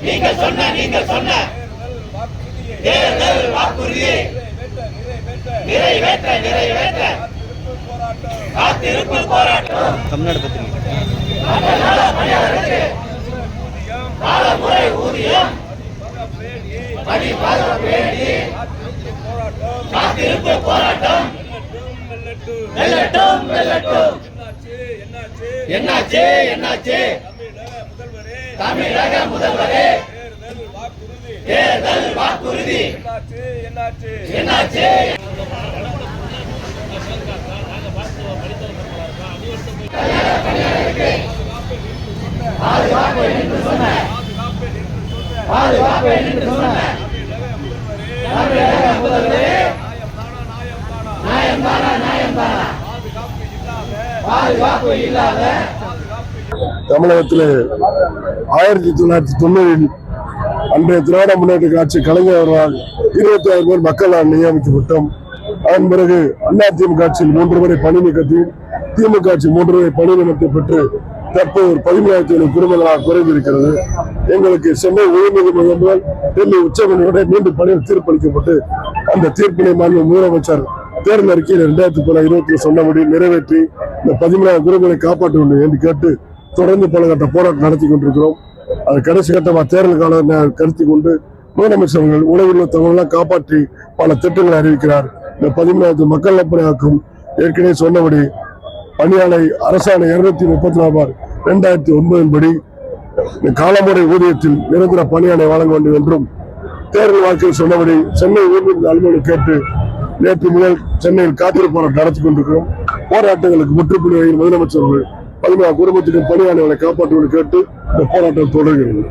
நீங்கள் சொன்ன தேர்தல் வாக்குறுதியை நிறைவேற்ற காத்திருப்பு போராட்டம். தமிழ்நாடு பத்திரிகை காலமுறை ஊதியம் காத்திருப்பு போராட்டம். வெல்லட்டும் வெல்லட்டும். என்னாச்சு என்னாச்சு தமிழக முதல்வரே தேர்தல் வாக்குறுதி என்னாச்சு? தமிழகத்தில் 1990 அன்றைய திராவிட முன்னேற்ற கட்சி கலைஞர் அவர்களால் 26 பேர் மக்களால் நியமிக்கப்பட்டோம். அதன் பிறகு அதிமுக ஆட்சியில் 3 முறை பணி நீக்கத்தையும் திமுக ஆட்சி 3 முறை பணி நியமனத்தை பெற்று தற்போது 17,000 குடும்பங்களாக குறைந்திருக்கிறது. எங்களுக்கு சென்னை உயர்நீதிமன்றம் முதல் டெல்லி உச்சநீதிமன்றம் மீண்டும் பணியில் தீர்ப்பளிக்கப்பட்டு அந்த தீர்ப்பினை மாண்பு முதலமைச்சர் தேர்தல் அறிக்கையில் 2020 சொன்னபடி நிறைவேற்றி இந்த 17,000 குடும்பங்களை காப்பாற்ற வேண்டும் என்று கேட்டு தொடர்ந்து பல கட்ட போராட்டம் நடத்தி கொண்டிருக்கிறோம். அது கடைசி கட்டமாக தேர்தல் கால கருத்தி கொண்டு முதலமைச்சர்கள் உணவுள்ள தமிழெல்லாம் காப்பாற்றி பல திட்டங்களை அறிவிக்கிறார். இந்த 17,000 மக்கள் நலப்பணியாக்கும் ஏற்கனவே சொன்னபடி பணியாளை அரசாணை 234/2009 படி காலமுறை ஊதியத்தில் நிரந்தர பணியாளை வழங்க வேண்டும் என்றும் தேர்தல் வாக்கில் சொன்னபடி சென்னை உயர்நீதிமன்ற அலுவலகம் கேட்டு நேற்று முதல் சென்னையில் காத்திருப்பு போராட்டம் நடத்தி கொண்டிருக்கிறோம். போராட்டங்களுக்கு முற்றுப்புள்ளி வைக்கும் முதலமைச்சர்கள் 17,000 குடும்பத்துக்கு பணியாளர்களை காப்பாற்றுவது கேட்டு இந்த போராட்டம் தொடர்கிறது.